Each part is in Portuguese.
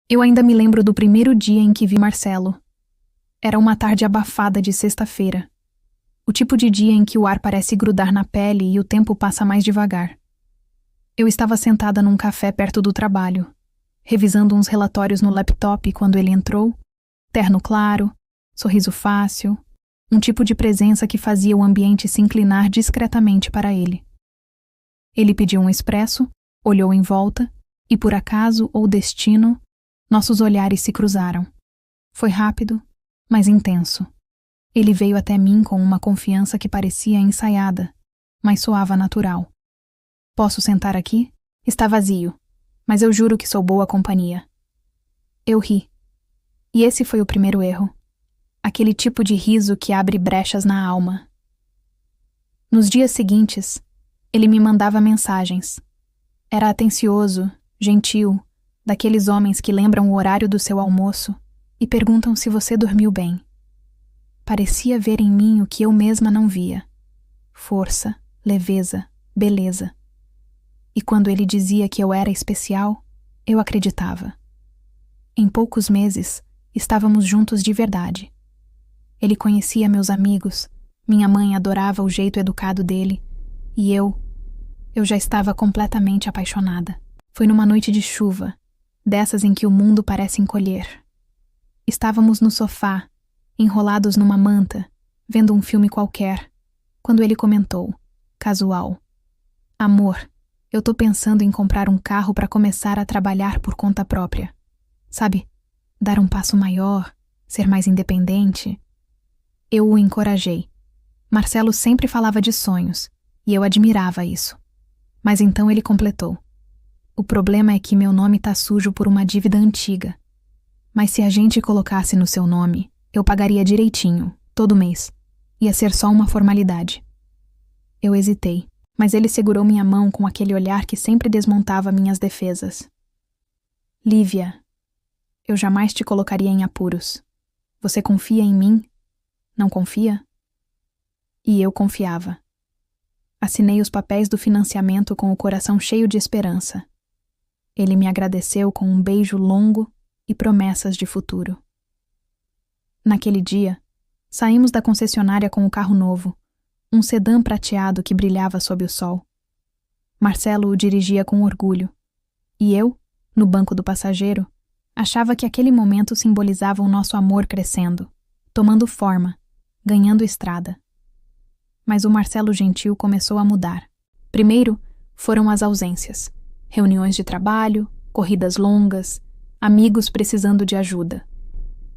Eu ainda me lembro do primeiro dia em que vi Marcelo. Era uma tarde abafada de sexta-feira. O tipo de dia em que o ar parece grudar na pele e o tempo passa mais devagar. Eu estava sentada num café perto do trabalho, revisando uns relatórios no laptop quando ele entrou, terno claro, sorriso fácil, um tipo de presença que fazia o ambiente se inclinar discretamente para ele. Ele pediu um expresso, olhou em volta e, por acaso ou destino, nossos olhares se cruzaram. Foi rápido, mas intenso. Ele veio até mim com uma confiança que parecia ensaiada, mas soava natural. Posso sentar aqui? Está vazio, mas eu juro que sou boa companhia. Eu ri. E esse foi o primeiro erro. Aquele tipo de riso que abre brechas na alma. Nos dias seguintes, ele me mandava mensagens. Era atencioso, gentil, daqueles homens que lembram o horário do seu almoço e perguntam se você dormiu bem. Parecia ver em mim o que eu mesma não via. Força, leveza, beleza. E quando ele dizia que eu era especial, eu acreditava. Em poucos meses, estávamos juntos de verdade. Ele conhecia meus amigos, minha mãe adorava o jeito educado dele, e eu já estava completamente apaixonada. Foi numa noite de chuva, dessas em que o mundo parece encolher. Estávamos no sofá, enrolados numa manta, vendo um filme qualquer, quando ele comentou, casual: "Amor, eu tô pensando em comprar um carro para começar a trabalhar por conta própria. Sabe, dar um passo maior, ser mais independente." Eu o encorajei. Marcelo sempre falava de sonhos, e eu admirava isso. Mas então ele completou: "O problema é que meu nome tá sujo por uma dívida antiga. Mas se a gente colocasse no seu nome, eu pagaria direitinho, todo mês. Ia ser só uma formalidade." Eu hesitei, mas ele segurou minha mão com aquele olhar que sempre desmontava minhas defesas. "Lívia, eu jamais te colocaria em apuros. Você confia em mim? Não confia?" E eu confiava. Assinei os papéis do financiamento com o coração cheio de esperança. Ele me agradeceu com um beijo longo e promessas de futuro. Naquele dia, saímos da concessionária com o carro novo, um sedã prateado que brilhava sob o sol. Marcelo o dirigia com orgulho, e eu, no banco do passageiro, achava que aquele momento simbolizava o nosso amor crescendo, tomando forma, ganhando estrada. Mas o Marcelo gentil começou a mudar. Primeiro, foram as ausências. Reuniões de trabalho, corridas longas, amigos precisando de ajuda.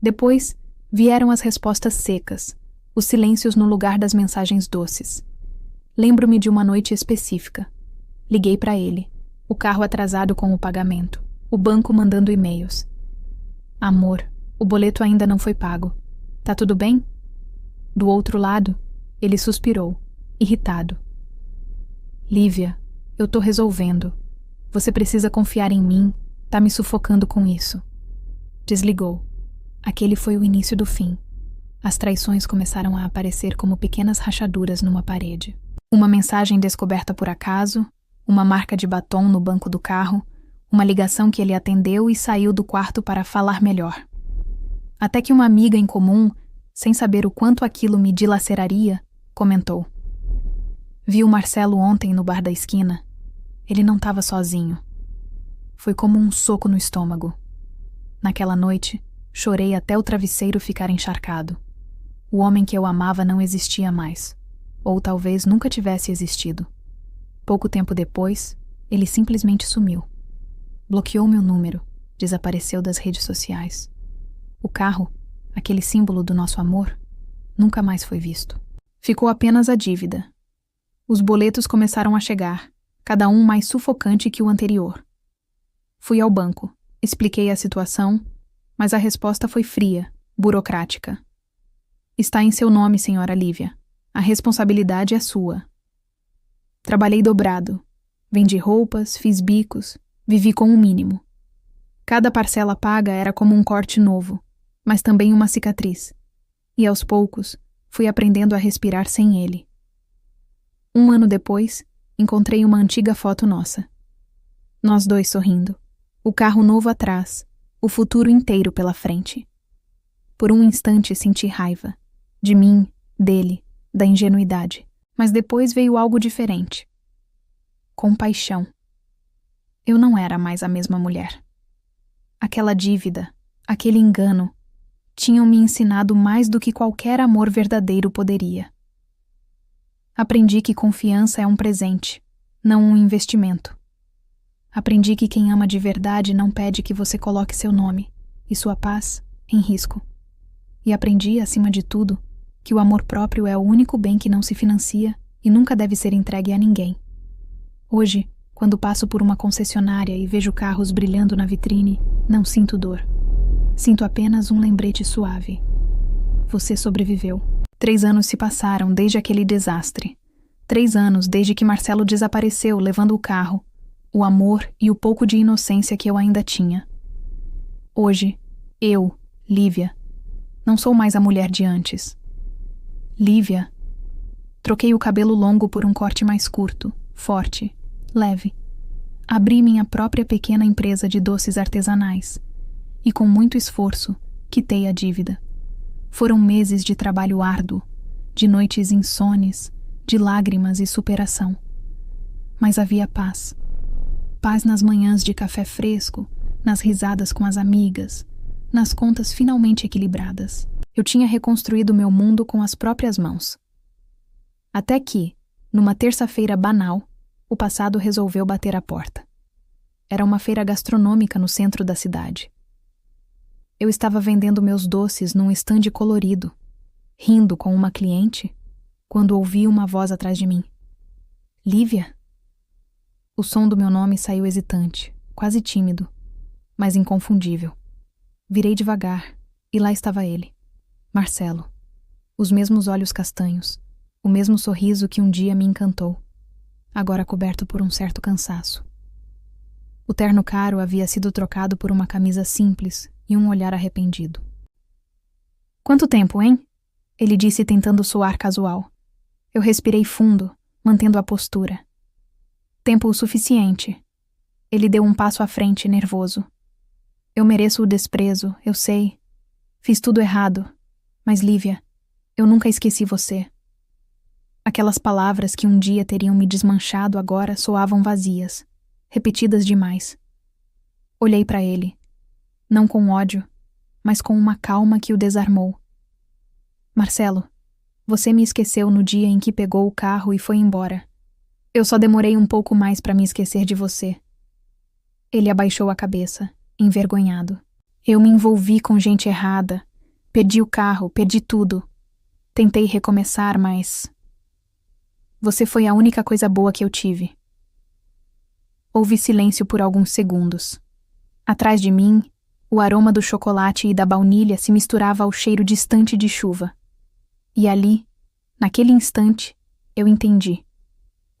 Depois, vieram as respostas secas, os silêncios no lugar das mensagens doces. Lembro-me de uma noite específica. Liguei para ele, o carro atrasado com o pagamento, o banco mandando e-mails. "Amor, o boleto ainda não foi pago. Tá tudo bem?" Do outro lado, ele suspirou, irritado. "Lívia, eu tô resolvendo. Você precisa confiar em mim, tá me sufocando com isso." Desligou. Aquele foi o início do fim. As traições começaram a aparecer como pequenas rachaduras numa parede. Uma mensagem descoberta por acaso, uma marca de batom no banco do carro, uma ligação que ele atendeu e saiu do quarto para falar melhor. Até que uma amiga em comum, sem saber o quanto aquilo me dilaceraria, comentou: "Vi o Marcelo ontem no bar da esquina. Ele não estava sozinho." Foi como um soco no estômago. Naquela noite, chorei até o travesseiro ficar encharcado. O homem que eu amava não existia mais. Ou talvez nunca tivesse existido. Pouco tempo depois, ele simplesmente sumiu. Bloqueou meu número, desapareceu das redes sociais. O carro, aquele símbolo do nosso amor, nunca mais foi visto. Ficou apenas a dívida. Os boletos começaram a chegar, cada um mais sufocante que o anterior. Fui ao banco, expliquei a situação, mas a resposta foi fria, burocrática. "Está em seu nome, senhora Lívia. A responsabilidade é sua." Trabalhei dobrado. Vendi roupas, fiz bicos, vivi com o mínimo. Cada parcela paga era como um corte novo, mas também uma cicatriz. E aos poucos, fui aprendendo a respirar sem ele. 1 ano depois, encontrei uma antiga foto nossa. Nós dois sorrindo. O carro novo atrás, o futuro inteiro pela frente. Por um instante senti raiva. De mim, dele, da ingenuidade. Mas depois veio algo diferente. Compaixão. Eu não era mais a mesma mulher. Aquela dívida, aquele engano, tinham me ensinado mais do que qualquer amor verdadeiro poderia. Aprendi que confiança é um presente, não um investimento. Aprendi que quem ama de verdade não pede que você coloque seu nome e sua paz em risco. E aprendi, acima de tudo, que o amor próprio é o único bem que não se financia e nunca deve ser entregue a ninguém. Hoje, quando passo por uma concessionária e vejo carros brilhando na vitrine, não sinto dor. Sinto apenas um lembrete suave. Você sobreviveu. 3 anos se passaram desde aquele desastre. 3 anos desde que Marcelo desapareceu levando o carro, o amor e o pouco de inocência que eu ainda tinha. Hoje, eu, Lívia, não sou mais a mulher de antes. Lívia. Troquei o cabelo longo por um corte mais curto, forte, leve. Abri minha própria pequena empresa de doces artesanais. E com muito esforço, quitei a dívida. Foram meses de trabalho árduo, de noites insones, de lágrimas e superação. Mas havia paz. Paz nas manhãs de café fresco, nas risadas com as amigas, nas contas finalmente equilibradas. Eu tinha reconstruído meu mundo com as próprias mãos. Até que, numa terça-feira banal, o passado resolveu bater a porta. Era uma feira gastronômica no centro da cidade. Eu estava vendendo meus doces num estande colorido, rindo com uma cliente, quando ouvi uma voz atrás de mim. Lívia? O som do meu nome saiu hesitante, quase tímido, mas inconfundível. Virei devagar, e lá estava ele, Marcelo. Os mesmos olhos castanhos, o mesmo sorriso que um dia me encantou, agora coberto por um certo cansaço. O terno caro havia sido trocado por uma camisa simples e um olhar arrependido. Quanto tempo, hein? Ele disse tentando soar casual. Eu respirei fundo, mantendo a postura. Tempo o suficiente. Ele deu um passo à frente, nervoso. Eu mereço o desprezo, eu sei. Fiz tudo errado. Mas, Lívia, eu nunca esqueci você. Aquelas palavras que um dia teriam me desmanchado agora soavam vazias, repetidas demais. Olhei para ele. Não com ódio, mas com uma calma que o desarmou. Marcelo, você me esqueceu no dia em que pegou o carro e foi embora. Eu só demorei um pouco mais para me esquecer de você. Ele abaixou a cabeça, envergonhado. Eu me envolvi com gente errada. Perdi o carro, perdi tudo. Tentei recomeçar, mas... Você foi a única coisa boa que eu tive. Houve silêncio por alguns segundos. Atrás de mim, o aroma do chocolate e da baunilha se misturava ao cheiro distante de chuva. E ali, naquele instante, eu entendi.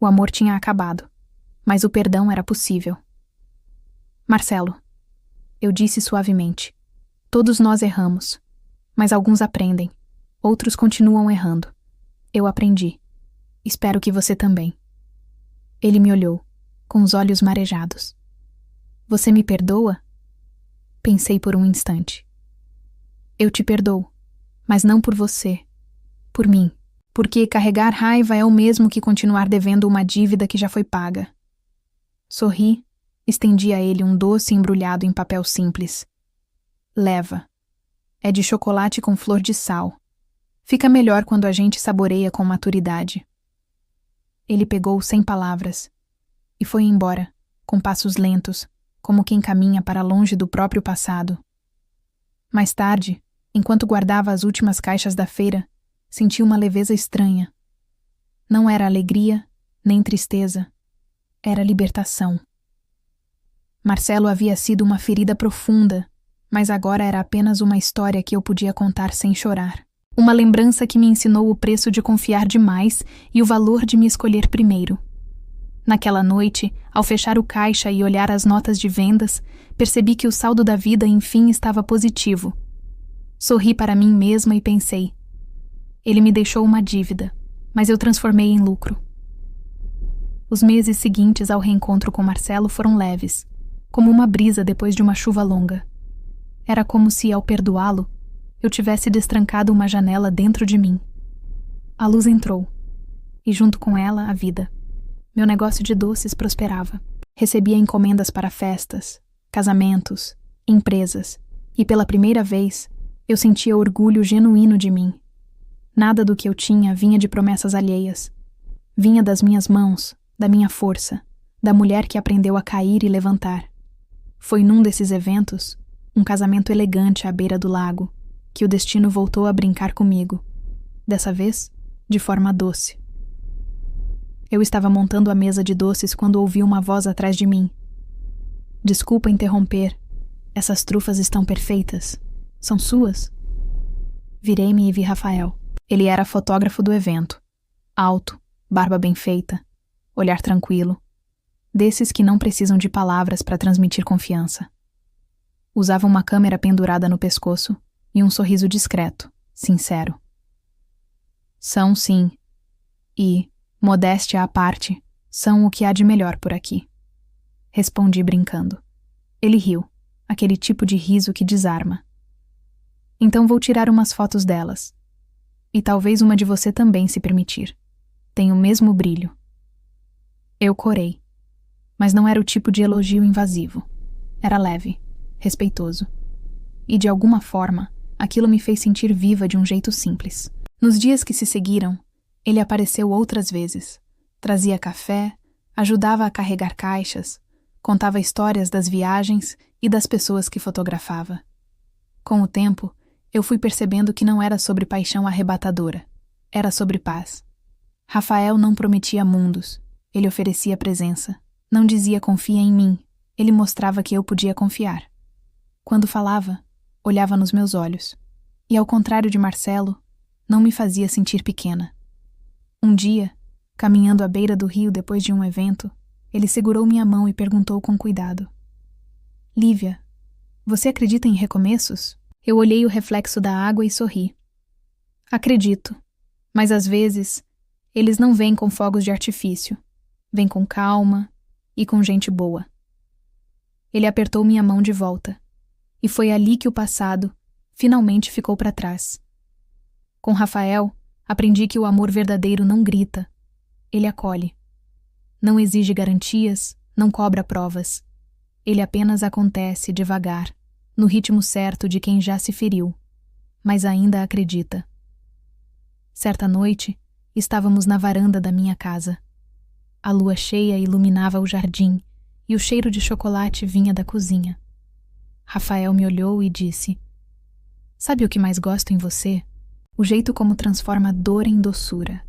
O amor tinha acabado, mas o perdão era possível. Marcelo, eu disse suavemente, todos nós erramos, mas alguns aprendem, outros continuam errando. Eu aprendi. Espero que você também. Ele me olhou, com os olhos marejados. Você me perdoa? Pensei por um instante. Eu te perdoo, mas não por você, por mim, porque carregar raiva é o mesmo que continuar devendo uma dívida que já foi paga. Sorri, estendi a ele um doce embrulhado em papel simples. Leva. É de chocolate com flor de sal. Fica melhor quando a gente saboreia com maturidade. Ele pegou sem palavras e foi embora, com passos lentos, como quem caminha para longe do próprio passado. Mais tarde, enquanto guardava as últimas caixas da feira, senti uma leveza estranha. Não era alegria, nem tristeza. Era libertação. Marcelo havia sido uma ferida profunda, mas agora era apenas uma história que eu podia contar sem chorar. Uma lembrança que me ensinou o preço de confiar demais e o valor de me escolher primeiro. Naquela noite, ao fechar o caixa e olhar as notas de vendas, percebi que o saldo da vida enfim estava positivo. Sorri para mim mesma e pensei: ele me deixou uma dívida, mas eu transformei em lucro. Os meses seguintes ao reencontro com Marcelo foram leves, como uma brisa depois de uma chuva longa. Era como se, ao perdoá-lo, eu tivesse destrancado uma janela dentro de mim. A luz entrou, e junto com ela, a vida. Meu negócio de doces prosperava. Recebia encomendas para festas, casamentos, empresas, e pela primeira vez, eu sentia orgulho genuíno de mim. Nada do que eu tinha vinha de promessas alheias. Vinha das minhas mãos, da minha força, da mulher que aprendeu a cair e levantar. Foi num desses eventos, um casamento elegante à beira do lago, que o destino voltou a brincar comigo. Dessa vez, de forma doce. Eu estava montando a mesa de doces quando ouvi uma voz atrás de mim. Desculpa interromper. Essas trufas estão perfeitas. São suas? Virei-me e vi Rafael. Ele era fotógrafo do evento. Alto, barba bem feita, olhar tranquilo. Desses que não precisam de palavras para transmitir confiança. Usava uma câmera pendurada no pescoço e um sorriso discreto, sincero. São, sim. E, modéstia à parte, são o que há de melhor por aqui. Respondi brincando. Ele riu, aquele tipo de riso que desarma. Então vou tirar umas fotos delas. E talvez uma de você também, se permitir. Tem o mesmo brilho. Eu corei. Mas não era o tipo de elogio invasivo. Era leve, respeitoso. E de alguma forma, aquilo me fez sentir viva de um jeito simples. Nos dias que se seguiram, ele apareceu outras vezes. Trazia café, ajudava a carregar caixas, contava histórias das viagens e das pessoas que fotografava. Com o tempo, eu fui percebendo que não era sobre paixão arrebatadora. Era sobre paz. Rafael não prometia mundos. Ele oferecia presença. Não dizia confia em mim. Ele mostrava que eu podia confiar. Quando falava, olhava nos meus olhos. E ao contrário de Marcelo, não me fazia sentir pequena. Um dia, caminhando à beira do rio depois de um evento, ele segurou minha mão e perguntou com cuidado. Lívia, você acredita em recomeços? Eu olhei o reflexo da água e sorri. Acredito, mas às vezes, eles não vêm com fogos de artifício. Vêm com calma e com gente boa. Ele apertou minha mão de volta, e foi ali que o passado finalmente ficou para trás. Com Rafael, aprendi que o amor verdadeiro não grita, ele acolhe. Não exige garantias, não cobra provas. Ele apenas acontece devagar, no ritmo certo de quem já se feriu, mas ainda acredita. Certa noite, estávamos na varanda da minha casa. A lua cheia iluminava o jardim e o cheiro de chocolate vinha da cozinha. Rafael me olhou e disse: Sabe o que mais gosto em você? O jeito como transforma dor em doçura.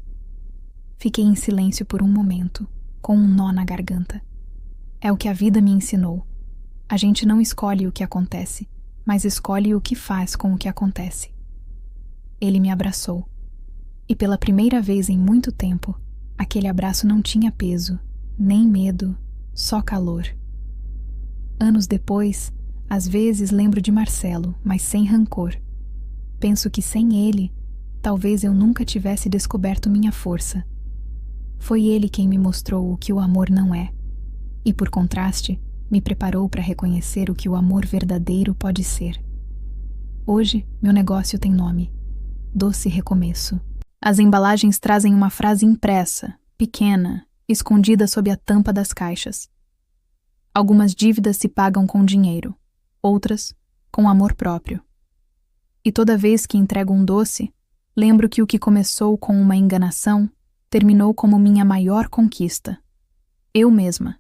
Fiquei em silêncio por um momento, com um nó na garganta. É o que a vida me ensinou. A gente não escolhe o que acontece, mas escolhe o que faz com o que acontece. Ele me abraçou. E pela primeira vez em muito tempo, aquele abraço não tinha peso, nem medo, só calor. Anos depois, às vezes lembro de Marcelo, mas sem rancor. Penso que sem ele, talvez eu nunca tivesse descoberto minha força. Foi ele quem me mostrou o que o amor não é. E por contraste, me preparou para reconhecer o que o amor verdadeiro pode ser. Hoje, meu negócio tem nome: Doce Recomeço. As embalagens trazem uma frase impressa, pequena, escondida sob a tampa das caixas. Algumas dívidas se pagam com dinheiro, outras com amor próprio. E toda vez que entrego um doce, lembro que o que começou com uma enganação terminou como minha maior conquista. Eu mesma.